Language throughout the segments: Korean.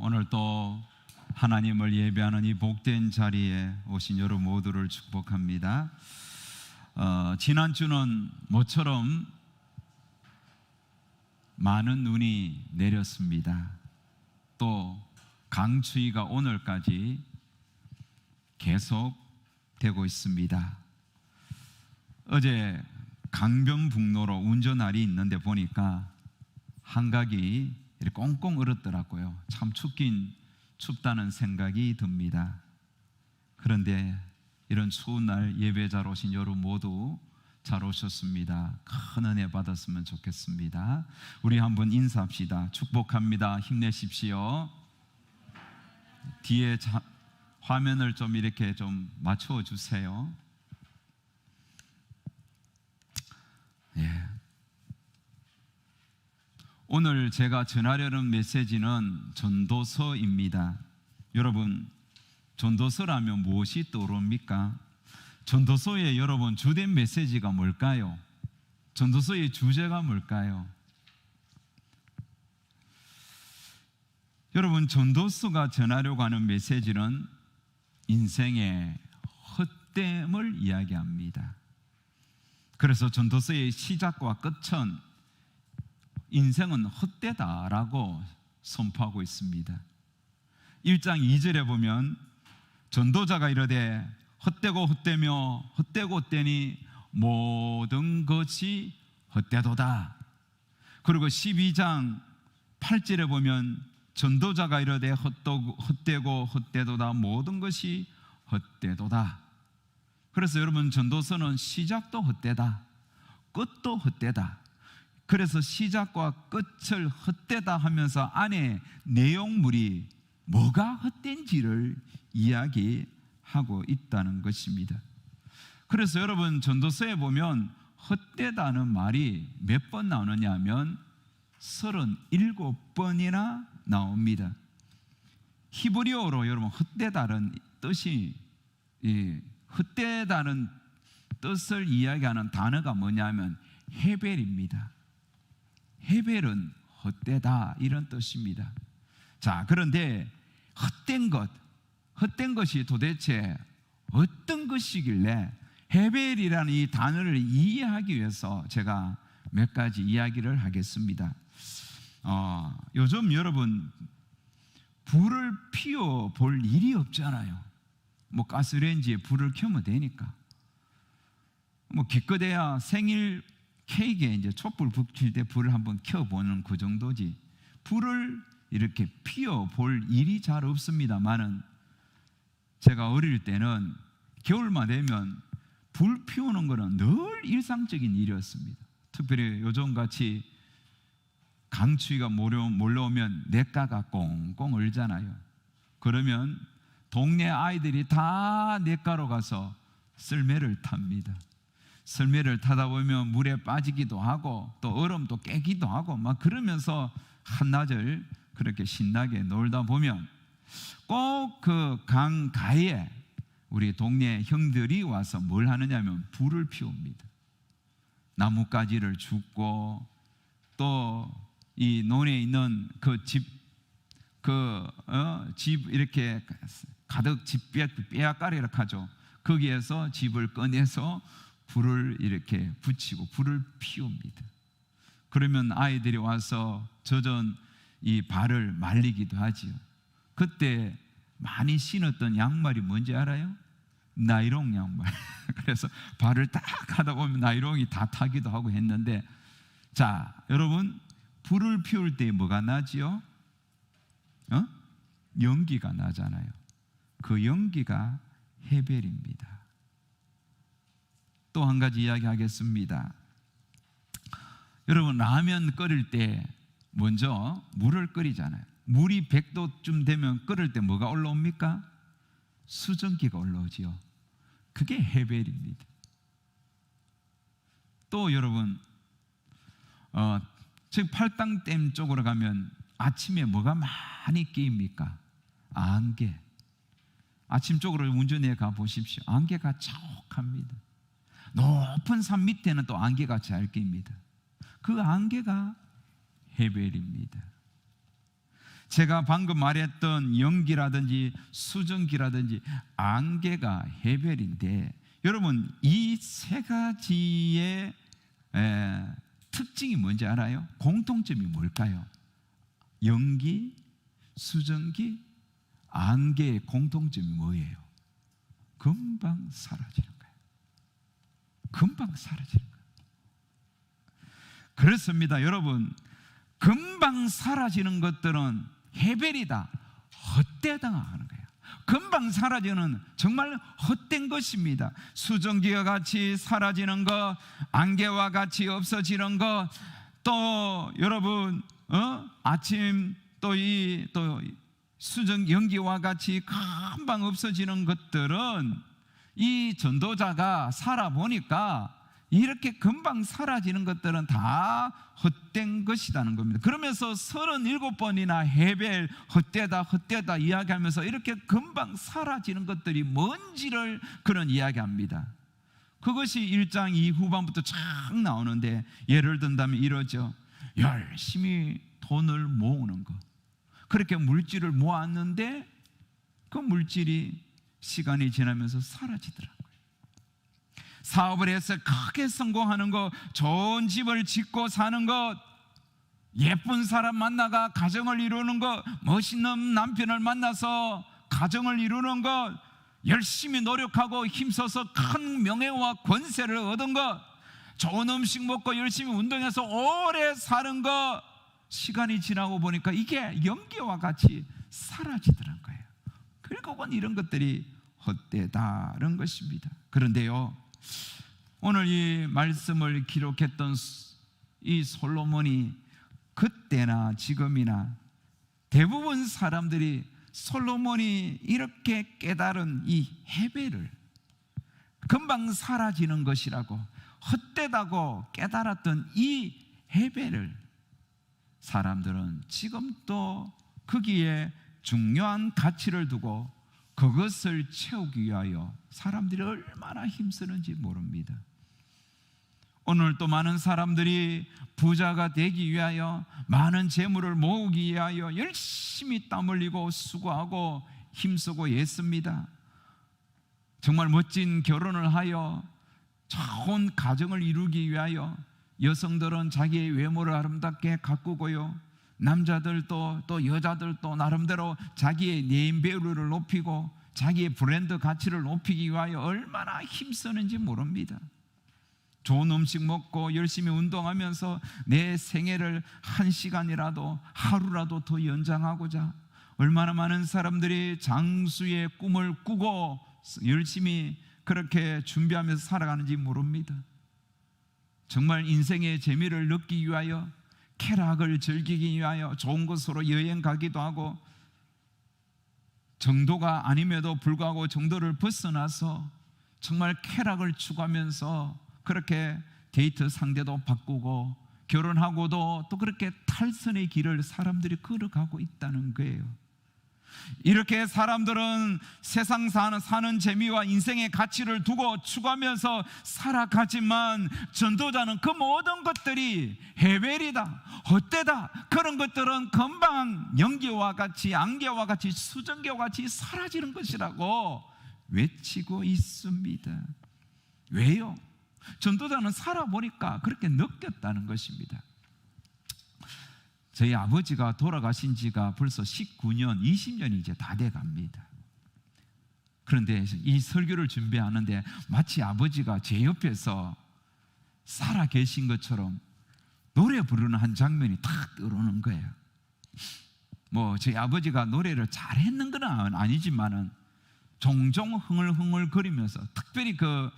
오늘 또 하나님을 예배하는 이 복된 자리에 오신 여러분 모두를 축복합니다. 지난주는 모처럼 많은 눈이 내렸습니다. 또 강추위가 오늘까지 계속 되고 있습니다. 어제 강변북로로 운전날이 있는데 보니까 한각이 이렇게 꽁꽁 얼었더라고요. 참 춥긴 춥다는 생각이 듭니다. 그런데 이런 추운 날 예배자로 오신 여러분 모두 잘 오셨습니다. 큰 은혜 받았으면 좋겠습니다. 우리 한번 인사합시다. 축복합니다. 힘내십시오. 뒤에 화면을 좀 이렇게 좀 맞춰 주세요. 예. 오늘 제가 전하려는 메시지는 전도서입니다. 여러분, 전도서라면 무엇이 떠오릅니까? 전도서의 여러분 주된 메시지가 뭘까요? 전도서의 주제가 뭘까요? 여러분, 전도서가 전하려고 하는 메시지는 인생의 헛됨을 이야기합니다. 그래서 전도서의 시작과 끝은 인생은 헛되다라고 선포하고 있습니다. 1장 2절에 보면 전도자가 이르되 헛되고 헛되며 헛되고 헛되니 모든 것이 헛되도다. 그리고 12장 8절에 보면 전도자가 이르되 헛되고 헛되도다. 모든 것이 헛되도다. 그래서 여러분, 전도서는 시작도 헛되다, 끝도 헛되다. 그래서 시작과 끝을 헛되다 하면서 안에 내용물이 뭐가 헛된지를 이야기하고 있다는 것입니다. 그래서 여러분, 전도서에 보면 헛되다는 말이 몇 번 나오느냐 하면 37번이나 나옵니다. 히브리어로 여러분 헛되다는 뜻이 헛되다는 뜻을 이야기하는 단어가 뭐냐면 헤벨입니다. 헤벨은 헛되다 이런 뜻입니다. 자, 그런데 헛된 것이 도대체 어떤 것이길래 헤벨이라는 이 단어를 이해하기 위해서 제가 몇 가지 이야기를 하겠습니다. 요즘 여러분 불을 피워 볼 일이 없잖아요. 뭐 가스레인지에 불을 켜면 되니까. 뭐 기껏해야 생일 케이크에 이제 촛불 붙일 때 불을 한번 켜보는 그 정도지, 불을 이렇게 피워 볼 일이 잘 없습니다만은 제가 어릴 때는 겨울만 되면 불 피우는 거는 늘 일상적인 일이었습니다. 특별히 요즘같이 강추위가 몰려오면 냇가가 꽁꽁 얼잖아요. 그러면 동네 아이들이 다 냇가로 가서 썰매를 탑니다. 썰매를 타다 보면 물에 빠지기도 하고 또 얼음도 깨기도 하고 막 그러면서 한낮을 그렇게 신나게 놀다 보면 꼭 그 강가에 우리 동네 형들이 와서 뭘 하느냐면 불을 피웁니다. 나뭇가지를 줍고 또 이 논에 있는 그 집 이렇게 가득 집 빼앗가리라 하죠. 거기에서 집을 꺼내서 불을 이렇게 붙이고 불을 피웁니다. 그러면 아이들이 와서 젖은 이 발을 말리기도 하지요. 그때 많이 신었던 양말이 뭔지 알아요? 나이롱 양말. 그래서 발을 딱 하다 보면 나이롱이 다 타기도 하고 했는데, 자, 여러분, 불을 피울 때 뭐가 나지요? 연기가 나잖아요. 그 연기가 헤벨입니다. 또 한 가지 이야기 하겠습니다. 여러분, 라면 끓일 때 먼저 물을 끓이잖아요. 물이 100도쯤 되면 끓을 때 뭐가 올라옵니까? 수증기가 올라오지요. 그게 헤벨입니다. 또 여러분, 즉 팔당댐 쪽으로 가면 아침에 뭐가 많이 끼입니까? 안개. 아침 쪽으로 운전해 가 보십시오. 안개가 자욱합니다. 높은 산 밑에는 또 안개가 잘 끼입니다. 그 안개가 헤벨입니다. 제가 방금 말했던 연기라든지 수증기라든지 안개가 해별인데, 여러분 이 세 가지의 특징이 뭔지 알아요? 공통점이 뭘까요? 연기, 수증기, 안개의 공통점이 뭐예요? 금방 사라지는 거예요. 금방 사라지는 거예요. 그렇습니다. 여러분, 금방 사라지는 것들은 해별이다, 헛되다 하는 거예요. 금방 사라지는 정말 헛된 것입니다. 수증기와 같이 사라지는 것, 안개와 같이 없어지는 것, 또 여러분 아침 또 수증 연기와 같이 금방 없어지는 것들은 이 전도자가 살아보니까 이렇게 금방 사라지는 것들은 다 헛된 것이라는 겁니다. 그러면서 37번이나 해벨, 헛되다 이야기하면서 이렇게 금방 사라지는 것들이 뭔지를 그런 이야기합니다. 그것이 1장 2 후반부터 쫙 나오는데, 예를 든다면 이러죠. 열심히 돈을 모으는 것, 그렇게 물질을 모았는데 그 물질이 시간이 지나면서 사라지더라고요. 사업을 해서 크게 성공하는 것, 좋은 집을 짓고 사는 것, 예쁜 사람 만나가 가정을 이루는 것, 멋있는 남편을 만나서 가정을 이루는 것, 열심히 노력하고 힘써서 큰 명예와 권세를 얻은 것, 좋은 음식 먹고 열심히 운동해서 오래 사는 것, 시간이 지나고 보니까 이게 연기와 같이 사라지더란 거예요. 결국은 이런 것들이 헛되다는 것입니다. 그런데요, 오늘 이 말씀을 기록했던 이 솔로몬이 그때나 지금이나 대부분 사람들이 솔로몬이 이렇게 깨달은 이 해벨을, 금방 사라지는 것이라고 헛되다고 깨달았던 이 해벨을 사람들은 지금도 거기에 중요한 가치를 두고 그것을 채우기 위하여 사람들이 얼마나 힘쓰는지 모릅니다. 오늘 또 많은 사람들이 부자가 되기 위하여, 많은 재물을 모으기 위하여 열심히 땀 흘리고 수고하고 힘쓰고 애씁니다. 정말 멋진 결혼을 하여 좋은 가정을 이루기 위하여 여성들은 자기의 외모를 아름답게 가꾸고요, 남자들도 또 여자들도 나름대로 자기의 네임밸류를 높이고 자기의 브랜드 가치를 높이기 위하여 얼마나 힘쓰는지 모릅니다. 좋은 음식 먹고 열심히 운동하면서 내 생애를 1시간이라도 하루라도 더 연장하고자 얼마나 많은 사람들이 장수의 꿈을 꾸고 열심히 그렇게 준비하면서 살아가는지 모릅니다. 정말 인생의 재미를 느끼기 위하여, 쾌락을 즐기기 위하여 좋은 곳으로 여행 가기도 하고, 정도가 아님에도 불구하고 정도를 벗어나서 정말 쾌락을 추구하면서 그렇게 데이트 상대도 바꾸고 결혼하고도 또 그렇게 탈선의 길을 사람들이 걸어가고 있다는 거예요. 이렇게 사람들은 세상 사는 재미와 인생의 가치를 두고 추구하면서 살아가지만, 전도자는 그 모든 것들이 해벨이다, 헛되다, 그런 것들은 금방 연기와 같이 안개와 같이 수증기와 같이 사라지는 것이라고 외치고 있습니다. 왜요? 전도자는 살아보니까 그렇게 느꼈다는 것입니다. 저희 아버지가 돌아가신 지가 벌써 19년, 20년이 이제 다 돼 갑니다. 그런데 이 설교를 준비하는데 마치 아버지가 제 옆에서 살아 계신 것처럼 노래 부르는 한 장면이 탁 떠오르는 거예요. 뭐 저희 아버지가 노래를 잘했는 건 아니지만은 종종 흥얼흥얼 거리면서, 특별히 그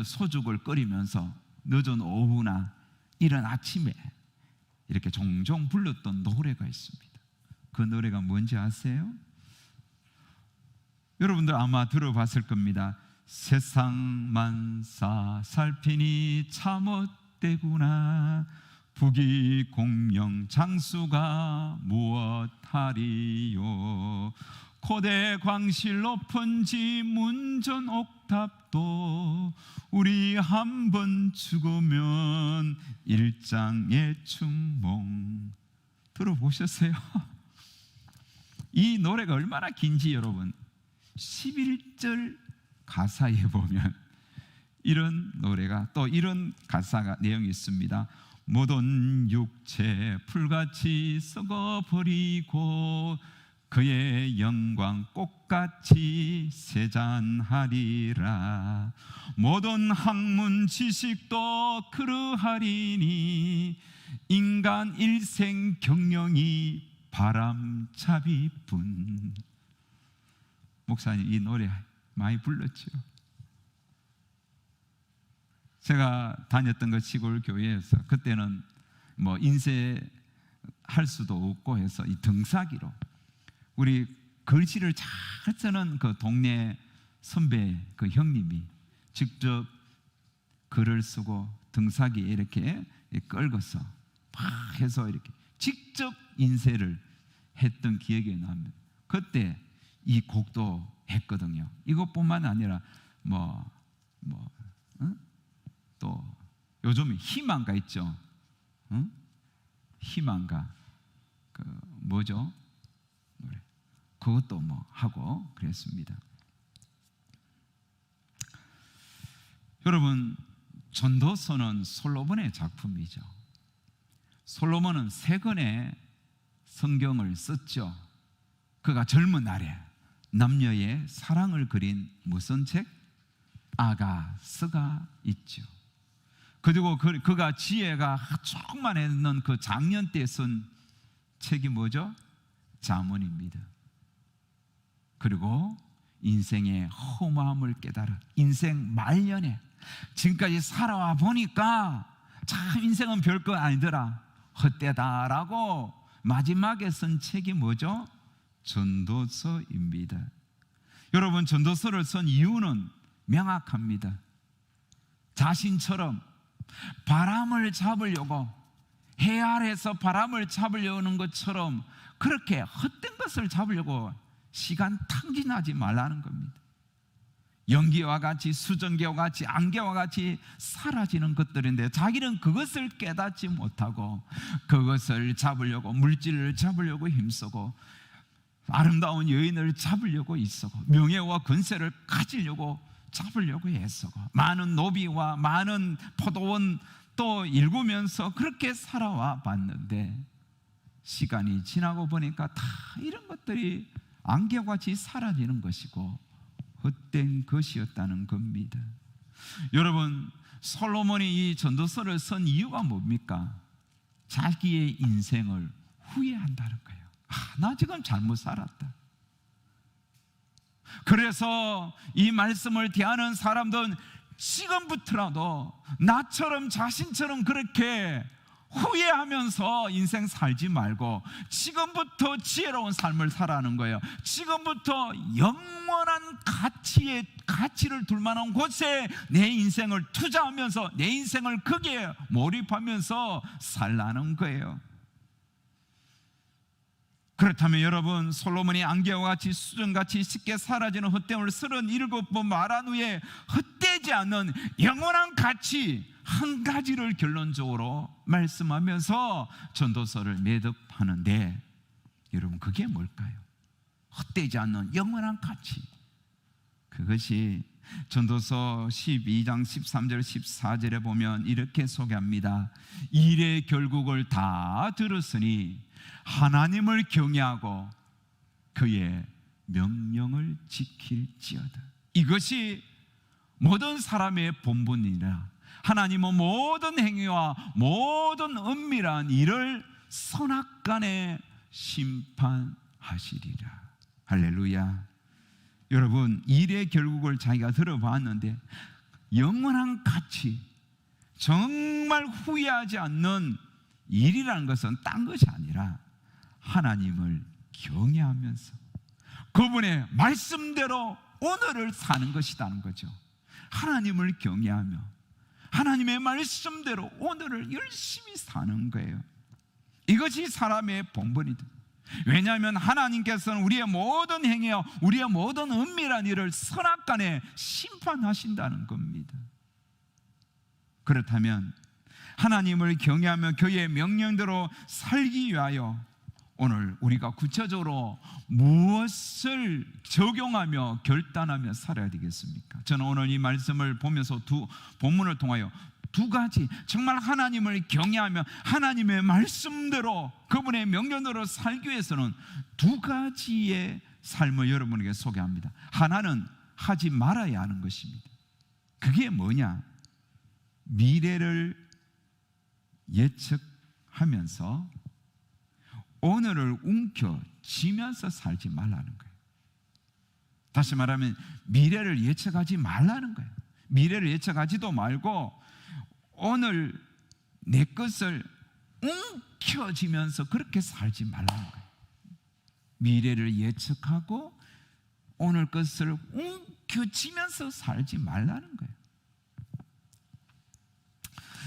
소죽을 끓이면서 늦은 오후나 이른 아침에 이렇게 종종 불렀던 노래가 있습니다. 그 노래가 뭔지 아세요? 여러분들 아마 들어봤을 겁니다. 세상 만사 살피니 참헛되구나, 부귀공명 장수가 무엇하리요, 고대 광실 높은 지 문전 옥탑도 우리 한번 죽으면 일장의 춘몽. 들어보셨어요? 이 노래가 얼마나 긴지 여러분 11절 가사에 보면 이런 노래가 또 이런 가사가 내용이 있습니다. 모든 육체 풀같이 썩어버리고 그의 영광 꽃같이 세잔하리라. 모든 학문 지식도 그러하리니 인간 일생 경영이 바람잡이뿐. 목사님 이 노래 많이 불렀죠. 제가 다녔던 그 시골 교회에서 그때는 뭐 인쇄할 수도 없고 해서 이 등사기로 우리 글씨를 잘 쓰는 그 동네 선배 그 형님이 직접 글을 쓰고 등사기에 이렇게 끌고서 막 해서 이렇게 직접 인쇄를 했던 기억이 납니다. 그때 이 곡도 했거든요. 이것뿐만 아니라 또 요즘에 희망가 있죠. 응? 희망가 그 뭐죠? 노래 그것도 뭐 하고 그랬습니다. 여러분 전도서는 솔로몬의 작품이죠. 솔로몬은 3권의 성경을 썼죠. 그가 젊은 날에 남녀의 사랑을 그린 무슨 책? 아가서가 있죠. 그리고 그가 지혜가 충만했는 그 장년 때 쓴 책이 뭐죠? 잠언입니다. 그리고 인생의 허무함을 깨달아 인생 말년에 지금까지 살아와 보니까 참 인생은 별거 아니더라, 헛되다라고 마지막에 쓴 책이 뭐죠? 전도서입니다. 여러분 전도서를 쓴 이유는 명확합니다. 자신처럼 바람을 잡으려고 해 아래에서 바람을 잡으려는 것처럼 그렇게 헛된 것을 잡으려고 시간 탕진하지 말라는 겁니다. 연기와 같이 수증기와 같이 안개와 같이 사라지는 것들인데 자기는 그것을 깨닫지 못하고 그것을 잡으려고 물질을 잡으려고 힘쓰고 아름다운 여인을 잡으려고 있었고 명예와 권세를 가지려고 잡으려고 애쓰고 많은 노비와 많은 포도원 또 일구면서 그렇게 살아와 봤는데 시간이 지나고 보니까 다 이런 것들이 안개같이 사라지는 것이고 헛된 것이었다는 겁니다. 여러분 솔로몬이 이 전도서를 쓴 이유가 뭡니까? 자기의 인생을 후회한다는 거예요. 나 지금 잘못 살았다. 그래서 이 말씀을 대하는 사람들은 지금부터라도 나처럼 자신처럼 그렇게 후회하면서 인생 살지 말고 지금부터 지혜로운 삶을 살아가는 거예요. 지금부터 영원한 가치를 둘 만한 곳에 내 인생을 투자하면서 내 인생을 거기에 몰입하면서 살라는 거예요. 그렇다면 여러분 솔로몬이 안개와 같이 수정같이 쉽게 사라지는 헛됨을 37번 말한 후에 헛되지 않는 영원한 가치 한 가지를 결론적으로 말씀하면서 전도서를 매듭하는데 여러분 그게 뭘까요? 헛되지 않는 영원한 가치. 그것이 전도서 12장 13절 14절에 보면 이렇게 소개합니다. 일의 결국을 다 들었으니 하나님을 경외하고 그의 명령을 지킬지어다. 이것이 모든 사람의 본분이라 하나님은 모든 행위와 모든 은밀한 일을 선악간에 심판하시리라. 할렐루야. 여러분 일의 결국을 자기가 들어봤는데 영원한 가치 정말 후회하지 않는 일이라는 것은 딴 것이 아니라 하나님을 경외하면서 그분의 말씀대로 오늘을 사는 것이라는 거죠. 하나님을 경외하며 하나님의 말씀대로 오늘을 열심히 사는 거예요. 이것이 사람의 본분이다. 왜냐하면 하나님께서는 우리의 모든 행위와 우리의 모든 은밀한 일을 선악간에 심판하신다는 겁니다. 그렇다면 하나님을 경외하며 그의 명령대로 살기 위하여 오늘 우리가 구체적으로 무엇을 적용하며 결단하며 살아야 되겠습니까? 저는 오늘 이 말씀을 보면서 본문을 통하여 두 가지, 정말 하나님을 경외하며 하나님의 말씀대로 그분의 명령대로 살기 위해서는 두 가지의 삶을 여러분에게 소개합니다. 하나는 하지 말아야 하는 것입니다. 그게 뭐냐? 미래를 예측하면서 오늘을 움켜쥐면서 살지 말라는 거예요. 다시 말하면 미래를 예측하지 말라는 거예요. 미래를 예측하지도 말고 오늘 내 것을 움켜쥐면서 그렇게 살지 말라는 거예요. 미래를 예측하고 오늘 것을 움켜쥐면서 살지 말라는 거예요.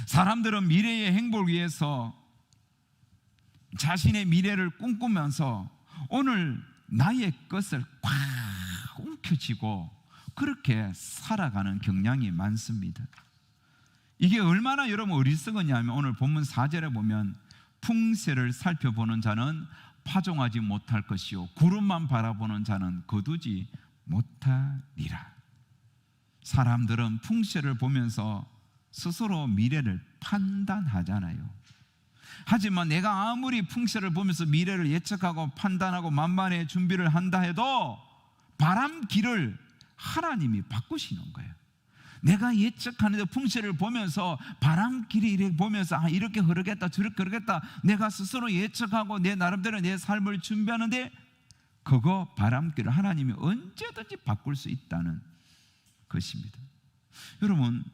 사람들은 미래의 행복을 위해서 자신의 미래를 꿈꾸면서 오늘 나의 것을 꽉 움켜쥐고 그렇게 살아가는 경향이 많습니다. 이게 얼마나 여러분 어리석었냐면 오늘 본문 4절에 보면 풍세를 살펴보는 자는 파종하지 못할 것이요 구름만 바라보는 자는 거두지 못하리라. 사람들은 풍세를 보면서 스스로 미래를 판단하잖아요. 하지만 내가 아무리 풍세를 보면서 미래를 예측하고 판단하고 만반의 준비를 한다 해도 바람길을 하나님이 바꾸시는 거예요. 내가 예측하는데 풍세를 보면서 바람길이 이렇게 보면서 이렇게 흐르겠다 저렇게 흐르겠다 내가 스스로 예측하고 내 나름대로 내 삶을 준비하는데 그거 바람길을 하나님이 언제든지 바꿀 수 있다는 것입니다. 여러분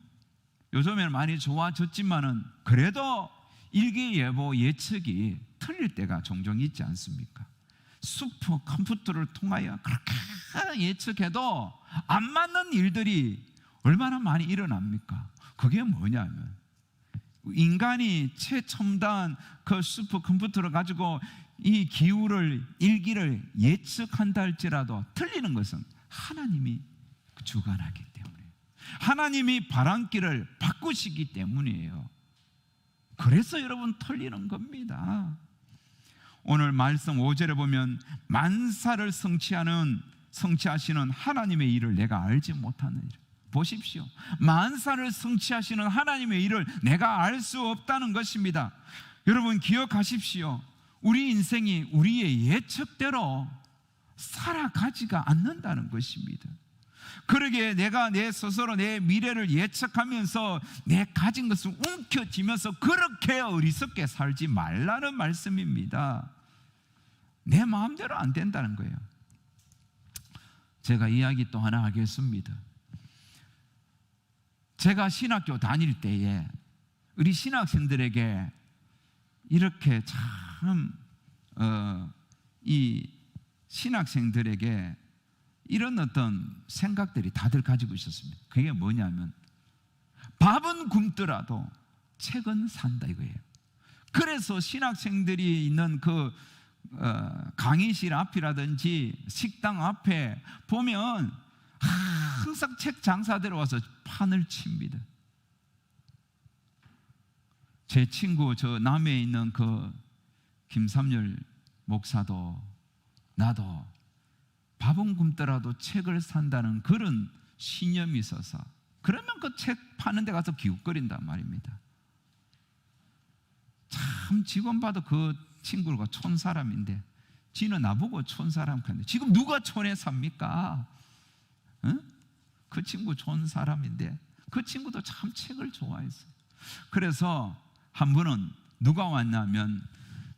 요즘에는 많이 좋아졌지만은 그래도 일기예보 예측이 틀릴 때가 종종 있지 않습니까? 슈퍼 컴퓨터를 통하여 그렇게 예측해도 안 맞는 일들이 얼마나 많이 일어납니까? 그게 뭐냐면 인간이 최첨단 그 슈퍼 컴퓨터를 가지고 이 기후를 일기를 예측한다 할지라도 틀리는 것은 하나님이 주관하기 때문에 하나님이 바람길을 바꾸시기 때문이에요. 그래서 여러분 틀리는 겁니다. 오늘 말씀 5절에 보면 만사를 성취하시는 하나님의 일을 내가 알지 못하는 일. 보십시오. 만사를 성취하시는 하나님의 일을 내가 알 수 없다는 것입니다. 여러분 기억하십시오. 우리 인생이 우리의 예측대로 살아가지가 않는다는 것입니다. 그러기에 내가 내 스스로 내 미래를 예측하면서 내 가진 것을 움켜쥐면서 그렇게 어리석게 살지 말라는 말씀입니다. 내 마음대로 안 된다는 거예요. 제가 이야기 또 하나 하겠습니다. 제가 신학교 다닐 때에 우리 신학생들에게 이렇게 이 신학생들에게 이런 어떤 생각들이 다들 가지고 있었습니다. 그게 뭐냐면 밥은 굶더라도 책은 산다 이거예요. 그래서 신학생들이 있는 그 강의실 앞이라든지 식당 앞에 보면 항상 책 장사들어 와서 판을 칩니다. 제 친구 저 남해에 있는 그 김삼열 목사도 나도 밥은 굶더라도 책을 산다는 그런 신념이 있어서 그러면 그 책 파는 데 가서 기웃거린단 말입니다. 참 직원 봐도 그 친구가 촌사람인데 지는 나보고 촌사람 하는데 지금 누가 촌에 삽니까? 응? 그 친구 촌사람인데 그 친구도 참 책을 좋아했어요. 그래서 한 번은 누가 왔냐면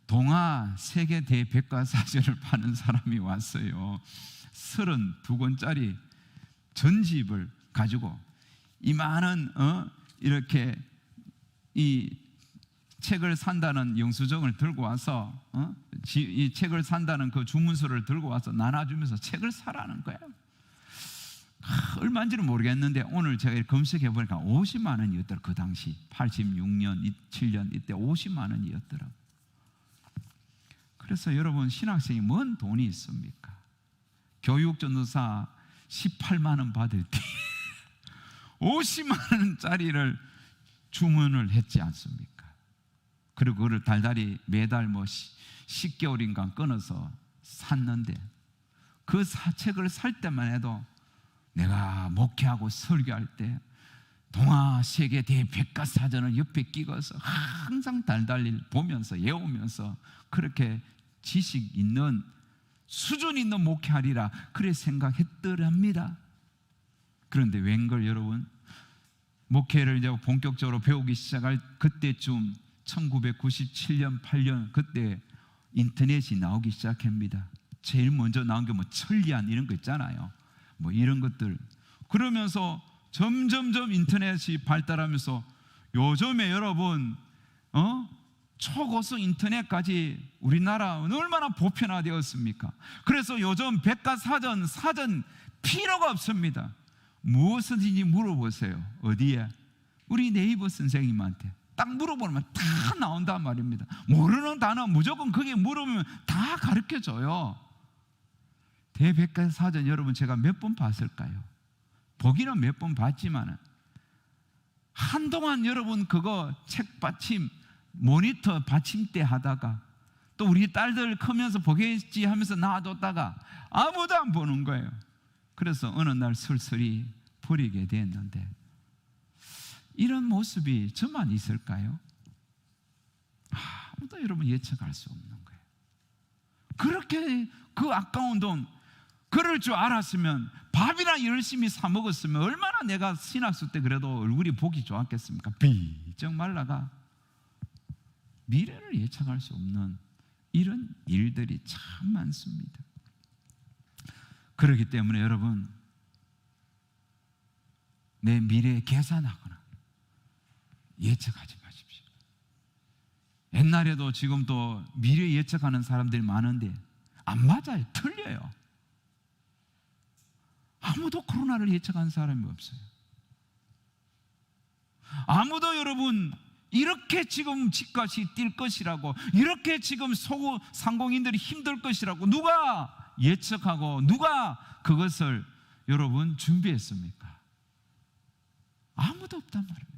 동아 세계 대백과사전을 파는 사람이 왔어요. 32권짜리 전집을 가지고 이 많은 이렇게 이 책을 산다는 영수증을 들고 와서 이 책을 산다는 그 주문서를 들고 와서 나눠주면서 책을 사라는 거예요. 얼마인지는 모르겠는데 오늘 제가 검색해 보니까 50만 원이었더라고요. 그 당시 86년, 7년 이때 50만 원이었더라고요. 그래서 여러분 신학생이 뭔 돈이 있습니까? 교육전도사 18만 원 받을 때 50만 원짜리를 주문을 했지 않습니까? 그리고 그걸 달달이 매달 10개월인가 끊어서 샀는데 그 책을 살 때만 해도 내가 목회하고 설교할 때 동아 세계 대백과사전을 옆에 끼고서 항상 달달이 보면서 외우면서 그렇게 지식 있는 수준 있는 목회하리라 그래 생각했더랍니다. 그런데 웬걸 여러분, 목회를 이제 본격적으로 배우기 시작할 그때쯤 1997년 8년 그때 인터넷이 나오기 시작합니다. 제일 먼저 나온 게 뭐 천리안 이런 거 있잖아요. 뭐 이런 것들. 그러면서 점점점 인터넷이 발달하면서 요즘에 여러분 초고속 인터넷까지 우리나라는 얼마나 보편화되었습니까? 그래서 요즘 백과사전 사전 필요가 없습니다. 무엇이든지 물어보세요. 어디에? 우리 네이버 선생님한테 딱 물어보면 다 나온단 말입니다. 모르는 단어 무조건 거기에 물으면 다 가르쳐줘요. 대백과사전 여러분 제가 몇 번 봤을까요? 보기는 몇 번 봤지만 한동안 여러분 그거 책 받침 모니터 받침대 하다가 또 우리 딸들 크면서 보겠지 하면서 놔뒀다가 아무도 안 보는 거예요. 그래서 어느 날 슬슬이 버리게 됐는데 이런 모습이 저만 있을까요? 아무도 여러분 예측할 수 없는 거예요. 그렇게 그 아까운 돈 그럴 줄 알았으면 밥이나 열심히 사 먹었으면 얼마나 내가 신학수 때 그래도 얼굴이 보기 좋았겠습니까? 비쩍 말라가 미래를 예측할 수 없는 이런 일들이 참 많습니다. 그렇기 때문에 여러분 내 미래에 계산하거나 예측하지 마십시오. 옛날에도 지금도 미래 예측하는 사람들이 많은데 안 맞아요. 틀려요. 아무도 코로나를 예측한 사람이 없어요. 아무도 여러분 이렇게 지금 집값이 뛸 것이라고 이렇게 지금 상공인들이 힘들 것이라고 누가 예측하고 누가 그것을 여러분 준비했습니까? 아무도 없단 말입니다.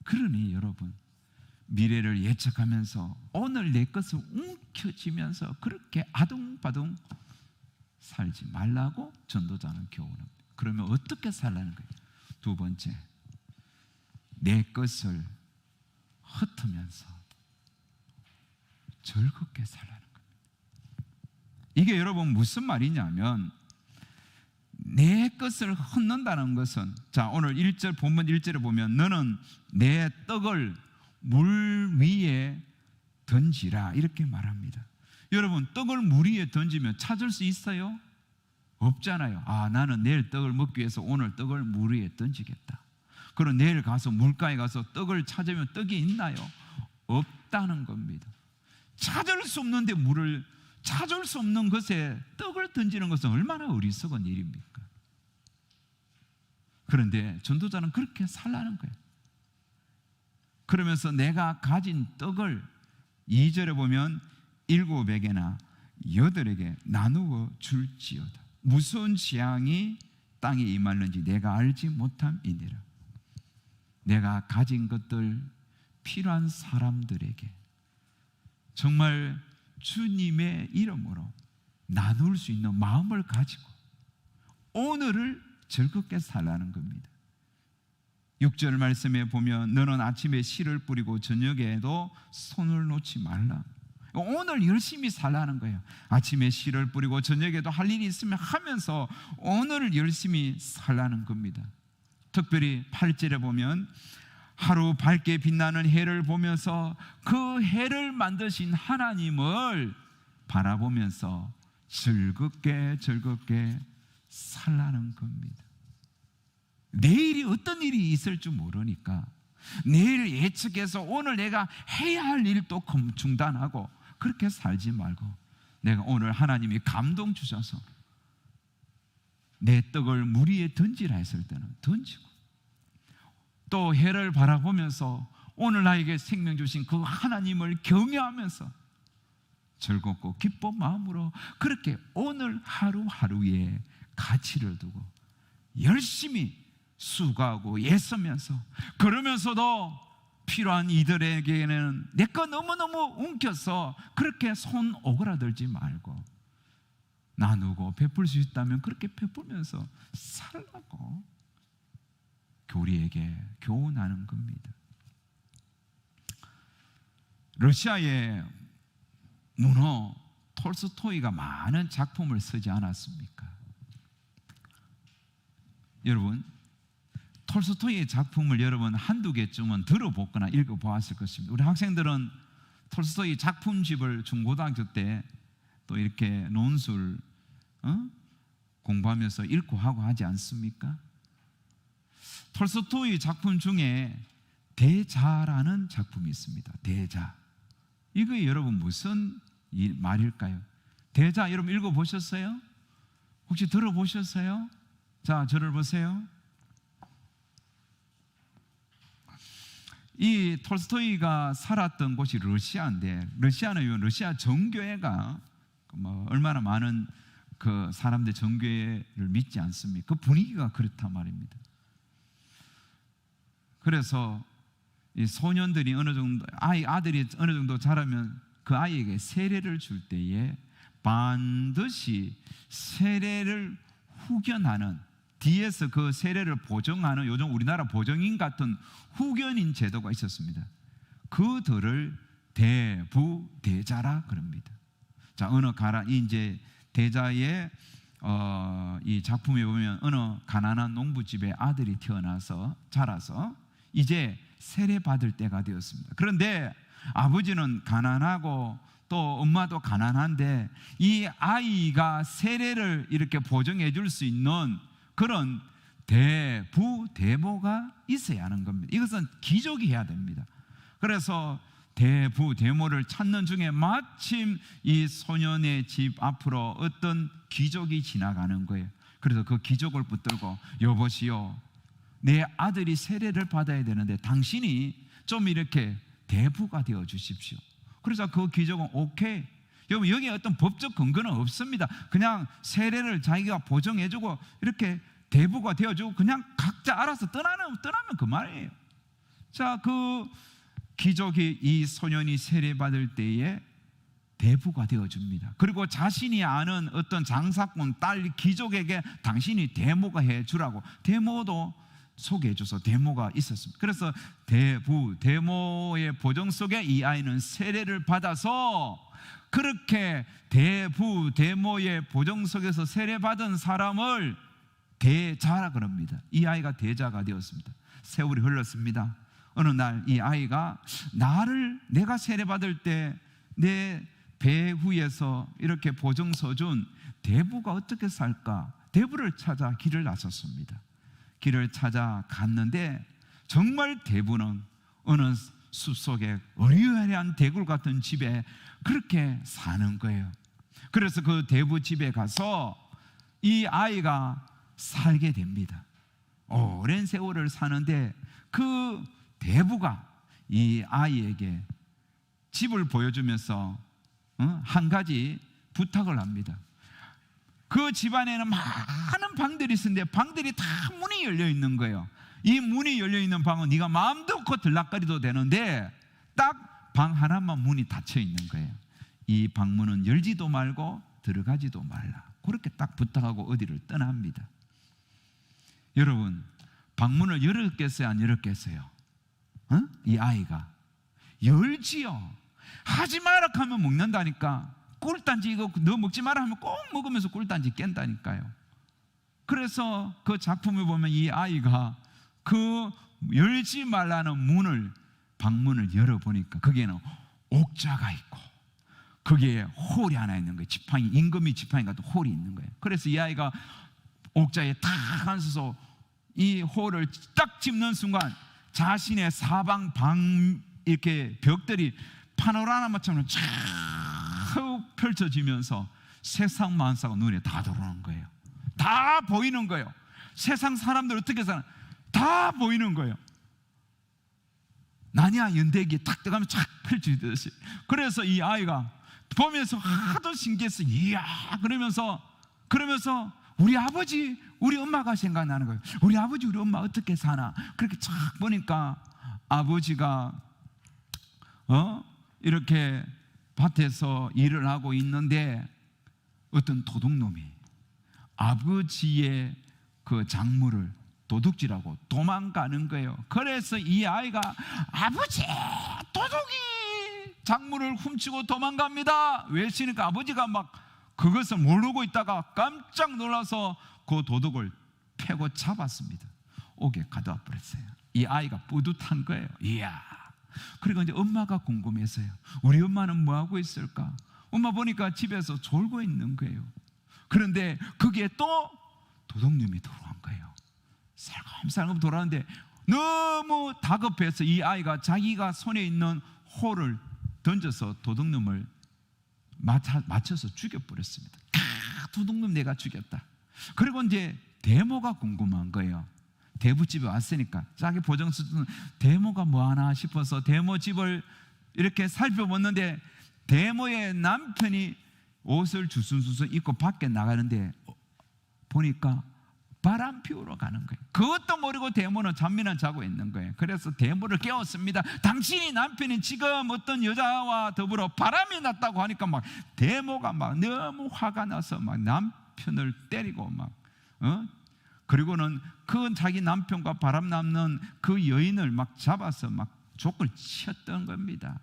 그러니 여러분 미래를 예측하면서 오늘 내 것을 움켜쥐면서 그렇게 아둥바둥 살지 말라고 전도자는 교훈합니다. 그러면 어떻게 살라는 거예요? 두 번째, 내 것을 흩으면서 즐겁게 살라는 겁니다. 이게 여러분 무슨 말이냐면 내 것을 흩는다는 것은 자 오늘 1절 본문 1절에 보면 너는 내 떡을 물 위에 던지라 이렇게 말합니다. 여러분 떡을 물 위에 던지면 찾을 수 있어요? 없잖아요. 나는 내일 떡을 먹기 위해서 오늘 떡을 물 위에 던지겠다. 그럼 내일 가서 물가에 가서 떡을 찾으면 떡이 있나요? 없다는 겁니다. 찾을 수 없는데 찾을 수 없는 것에 떡을 던지는 것은 얼마나 어리석은 일입니까? 그런데 전도자는 그렇게 살라는 거예요. 그러면서 내가 가진 떡을 2절에 보면 7에게나 8에게 나누어 줄지어다. 무슨 재앙이 땅에 임하는지 내가 알지 못함이니라. 내가 가진 것들 필요한 사람들에게 정말 주님의 이름으로 나눌 수 있는 마음을 가지고 오늘을 즐겁게 살라는 겁니다. 6절 말씀에 보면 너는 아침에 씨를 뿌리고 저녁에도 손을 놓지 말라. 오늘 열심히 살라는 거예요. 아침에 씨를 뿌리고 저녁에도 할 일이 있으면 하면서 오늘을 열심히 살라는 겁니다. 특별히 8절에 보면 하루 밝게 빛나는 해를 보면서 그 해를 만드신 하나님을 바라보면서 즐겁게 살라는 겁니다. 내일이 어떤 일이 있을 줄 모르니까 내일 예측해서 오늘 내가 해야 할 일도 중단하고 그렇게 살지 말고 내가 오늘 하나님이 감동 주셔서 내 떡을 물 위에 던지라 했을 때는 던지고 또 해를 바라보면서 오늘 나에게 생명 주신 그 하나님을 경외하면서 즐겁고 기쁜 마음으로 그렇게 오늘 하루하루에 가치를 두고 열심히 수고하고 애쓰면서 그러면서도 필요한 이들에게는 내 거 너무너무 움켜서 그렇게 손 오그라들지 말고 나누고 베풀 수 있다면 그렇게 베풀면서 살라고 우리에게 교훈하는 겁니다. 러시아의 문호 톨스토이가 많은 작품을 쓰지 않았습니까? 여러분, 톨스토이의 작품을 여러분 한두 개쯤은 들어보거나 읽어보았을 것입니다. 우리 학생들은 톨스토이 작품집을 중고등학교 때 또 이렇게 논술 공부하면서 읽고 하고 하지 않습니까? 톨스토이 작품 중에 대자라는 작품이 있습니다. 대자. 이거 여러분 무슨 말일까요? 대자 여러분 읽어보셨어요? 혹시 들어보셨어요? 자, 저를 보세요. 이 톨스토이가 살았던 곳이 러시아인데, 러시아는 러시아 정교회가 얼마나 많은 그 사람들 정교회를 믿지 않습니까? 그 분위기가 그렇단 말입니다. 그래서 이 소년들이 어느 정도 아들이 어느 정도 자라면 그 아이에게 세례를 줄 때에 반드시 세례를 후견하는, 뒤에서 그 세례를 보정하는, 요즘 우리나라 보정인 같은 후견인 제도가 있었습니다. 그들을 대부대자라 그럽니다. 자, 어느 이제 대자의 이 작품에 보면 어느 가난한 농부집에 아들이 태어나서 자라서 이제 세례 받을 때가 되었습니다. 그런데 아버지는 가난하고 또 엄마도 가난한데 이 아이가 세례를 이렇게 보정해 줄 수 있는 그런 대부대모가 있어야 하는 겁니다. 이것은 기족이 해야 됩니다. 그래서 대부대모를 찾는 중에 마침 이 소년의 집 앞으로 어떤 귀족이 지나가는 거예요. 그래서 그 귀족을 붙들고, 여보시오, 내 아들이 세례를 받아야 되는데 당신이 좀 이렇게 대부가 되어 주십시오. 그래서 그 귀족은 오케이. 여러분, 여기에 어떤 법적 근거는 없습니다. 그냥 세례를 자기가 보정해주고 이렇게 대부가 되어주고 그냥 각자 알아서 떠나면 그 말이에요. 자, 그 귀족이 이 소년이 세례받을 때에 대부가 되어줍니다. 그리고 자신이 아는 어떤 장사꾼 딸 귀족에게 당신이 대모가 해주라고 대모도 소개해줘서 대모가 있었습니다. 그래서 대모의 보정 속에 이 아이는 세례를 받아서, 그렇게 대모의 보정 속에서 세례받은 사람을 대자라 그럽니다. 이 아이가 대자가 되었습니다. 세월이 흘렀습니다. 어느 날 이 아이가 내가 세례받을 때 내 배후에서 이렇게 보증서 준 대부가 어떻게 살까, 대부를 찾아 길을 나섰습니다. 길을 찾아 갔는데 정말 대부는 어느 숲속에 어리어리한 대굴 같은 집에 그렇게 사는 거예요. 그래서 그 대부 집에 가서 이 아이가 살게 됩니다. 오랜 세월을 사는데 그 대부가 이 아이에게 집을 보여주면서 한 가지 부탁을 합니다. 그 집안에는 많은 방들이 있는데 방들이 다 문이 열려 있는 거예요. 이 문이 열려 있는 방은 네가 마음도 없고 들락거리도 되는데 딱 방 하나만 문이 닫혀 있는 거예요. 이 방문은 열지도 말고 들어가지도 말라. 그렇게 딱 부탁하고 어디를 떠납니다. 여러분, 방문을 열었겠어요, 안 열었겠어요? 이 아이가 열지요. 하지 마라 하면 먹는다니까. 꿀단지 이거 너 먹지 마라 하면 꼭 먹으면서 꿀단지 깬다니까요. 그래서 그 작품을 보면 이 아이가 그 열지 말라는 방문을 열어보니까 거기에는 옥자가 있고 거기에 홀이 하나 있는 거예요. 지팡이, 임금이 지팡이 같은 홀이 있는 거예요. 그래서 이 아이가 옥자에 탁 앉아서 이 홀을 딱 짚는 순간 자신의 사방 이렇게 벽들이 파노라마처럼 쫙 펼쳐지면서 세상 만사가 눈에 다 들어오는 거예요. 다 보이는 거예요. 세상 사람들 어떻게 사나 다 보이는 거예요. 나냐 연대기에 탁 들어가면 쫙 펼쳐지듯이. 그래서 이 아이가 보면서 하도 신기했어. 이야, 그러면서 우리 아버지, 우리 엄마가 생각나는 거예요. 우리 아버지, 우리 엄마 어떻게 사나. 그렇게 쫙 보니까 아버지가 이렇게 밭에서 일을 하고 있는데 어떤 도둑놈이 아버지의 그 작물을 도둑질하고 도망가는 거예요. 그래서 이 아이가 아버지, 도둑이 작물을 훔치고 도망갑니다 외치니까 아버지가 막 그것을 모르고 있다가 깜짝 놀라서 그 도둑을 패고 잡았습니다. 옥에 가둬와 버렸어요. 이 아이가 뿌듯한 거예요. 이야. 그리고 이제 엄마가 궁금해서요. 우리 엄마는 뭐 하고 있을까? 엄마 보니까 집에서 졸고 있는 거예요. 그런데 그게 또 도둑님이 들어온 거예요. 살금살금 돌아오는데 너무 다급해서 이 아이가 자기가 손에 있는 호를 던져서 도둑놈을 맞춰서 죽여버렸습니다. 도둑놈 내가 죽였다. 그리고 이제 대모가 궁금한 거예요. 대부집에 왔으니까 자기 보정수는 대모가 뭐하나 싶어서 대모 집을 이렇게 살펴봤는데 대모의 남편이 옷을 주순주순 입고 밖에 나가는데 보니까 바람 피우러 가는 거예요. 그것도 모르고 대모는 잠이나 자고 있는 거예요. 그래서 대모를 깨웠습니다. 당신이 남편이 지금 어떤 여자와 더불어 바람이 났다고 하니까 막 대모가 막 너무 화가 나서 막 남편을 때리고 막 그리고는 그 자기 남편과 바람 남는 그 여인을 막 잡아서 막 족을 치었던 겁니다.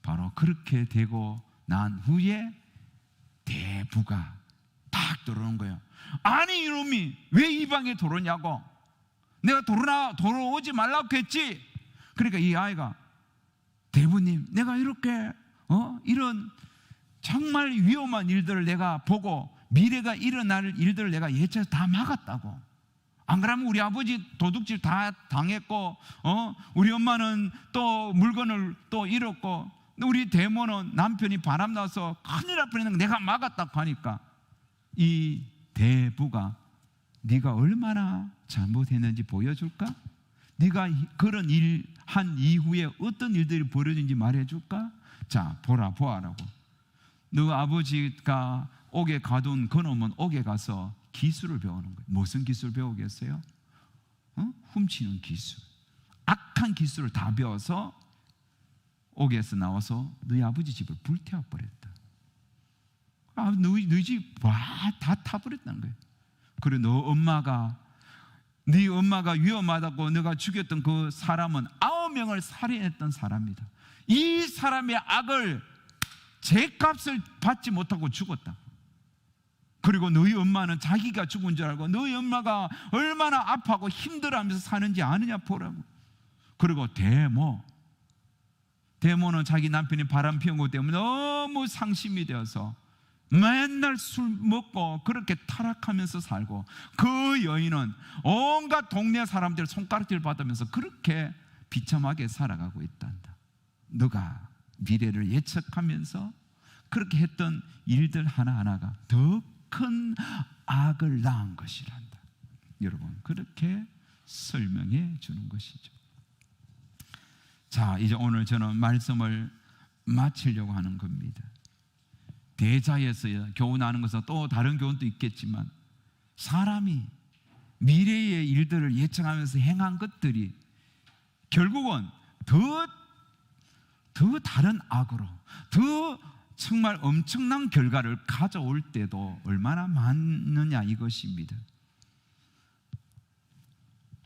바로 그렇게 되고 난 후에 대부가 딱 들어오는 거예요. 아니 이놈이 왜 이 방에 들어오냐고. 내가 들어오지 말라고 했지. 그러니까 이 아이가 대부님, 내가 이렇게 이런 정말 위험한 일들을 내가 보고 미래가 일어날 일들을 내가 예측해서 다 막았다고. 안 그러면 우리 아버지 도둑질 다 당했고 우리 엄마는 또 물건을 또 잃었고 우리 대모는 남편이 바람 나서 큰일 날 뻔했는데 내가 막았다고 하니까 이 대부가 네가 얼마나 잘못했는지 보여줄까? 네가 그런 일 한 이후에 어떤 일들이 벌어진지 말해줄까? 자, 보아라고. 너 아버지가 옥에 가둔 그놈은 옥에 가서 기술을 배우는 거예요. 무슨 기술 배우겠어요? 훔치는 기술, 악한 기술을 다 배워서 옥에서 나와서 너희 아버지 집을 불태워버렸다. 너희 집 다 타버렸다는 거예요. 그리고 네 엄마가 위험하다고 너가 죽였던 그 사람은 9명을 살인했던 사람이다. 이 사람의 악을 죄값을 받지 못하고 죽었다. 그리고 너희 엄마는 자기가 죽은 줄 알고 너희 엄마가 얼마나 아파하고 힘들어하면서 사는지 아느냐 보라고. 그리고 대모는 자기 남편이 바람 피운 것 때문에 너무 상심이 되어서 맨날 술 먹고 그렇게 타락하면서 살고, 그 여인은 온갖 동네 사람들 손가락질 받으면서 그렇게 비참하게 살아가고 있단다. 너가 미래를 예측하면서 그렇게 했던 일들 하나하나가 더 큰 악을 낳은 것이란다. 여러분, 그렇게 설명해 주는 것이죠. 자, 이제 오늘 저는 말씀을 마치려고 하는 겁니다. 대자에서 교훈하는 것은 또 다른 교훈도 있겠지만, 사람이 미래의 일들을 예측하면서 행한 것들이 결국은 더 다른 악으로, 더 정말 엄청난 결과를 가져올 때도 얼마나 많느냐 이것입니다.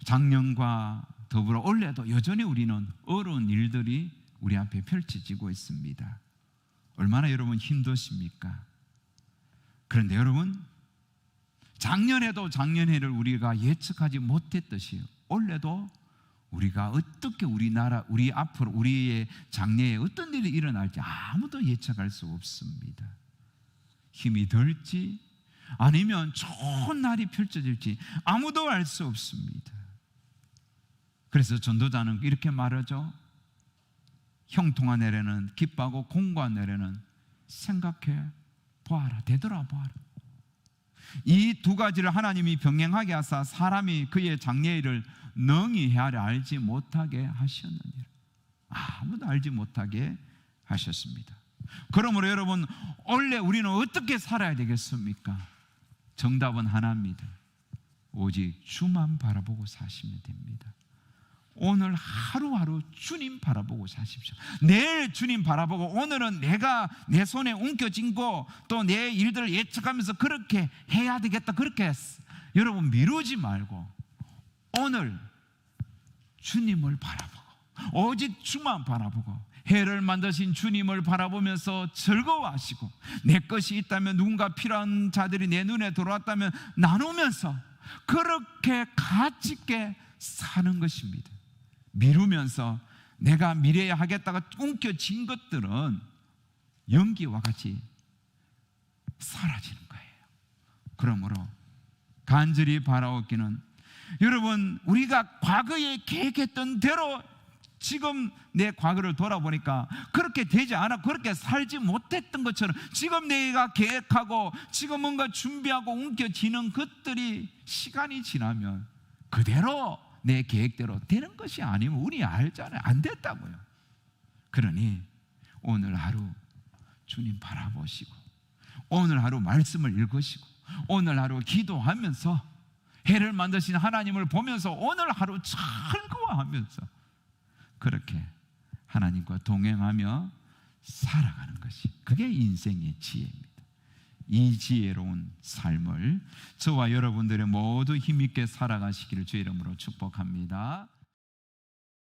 작년과 더불어 올해도 여전히 우리는 어려운 일들이 우리 앞에 펼쳐지고 있습니다. 얼마나 여러분 힘드십니까? 그런데 여러분, 작년에도 작년해를 우리가 예측하지 못했듯이 올해도 우리가 어떻게 우리 앞으로 우리의 장래에 어떤 일이 일어날지 아무도 예측할 수 없습니다. 힘이 들지 아니면 좋은 날이 펼쳐질지 아무도 알 수 없습니다. 그래서 전도자는 이렇게 말하죠. 형통한 내래는 기뻐하고 공고한 내래는 생각해 보아라, 되돌아보아라. 이 두 가지를 하나님이 병행하게 하사 사람이 그의 장래일을 능히 헤아려 알지 못하게 하셨느니라. 아무도 알지 못하게 하셨습니다. 그러므로 여러분, 원래 우리는 어떻게 살아야 되겠습니까? 정답은 하나입니다. 오직 주만 바라보고 사시면 됩니다. 오늘 하루하루 주님 바라보고 사십시오. 내일 주님 바라보고 오늘은 내가 내 손에 움켜쥔 거 또 내 일들을 예측하면서 그렇게 해야 되겠다, 그렇게 여러분 미루지 말고 오늘 주님을 바라보고 오직 주만 바라보고 해를 만드신 주님을 바라보면서 즐거워하시고 내 것이 있다면 누군가 필요한 자들이 내 눈에 들어왔다면 나누면서 그렇게 가치 있게 사는 것입니다. 미루면서 내가 미래에 하겠다가 움켜쥔 것들은 연기와 같이 사라지는 거예요. 그러므로 간절히 바라옵기는 여러분, 우리가 과거에 계획했던 대로 지금 내 과거를 돌아보니까 그렇게 되지 않아, 그렇게 살지 못했던 것처럼 지금 내가 계획하고 지금 뭔가 준비하고 움켜쥐는 것들이 시간이 지나면 그대로 내 계획대로 되는 것이 아니면 우리 알잖아요. 안 됐다고요. 그러니 오늘 하루 주님 바라보시고 오늘 하루 말씀을 읽으시고 오늘 하루 기도하면서 해를 만드신 하나님을 보면서 오늘 하루 즐거워하면서 그렇게 하나님과 동행하며 살아가는 것이, 그게 인생의 지혜입니다. 이 지혜로운 삶을 저와 여러분들의 모두 힘있게 살아가시기를 주의 이름으로 축복합니다.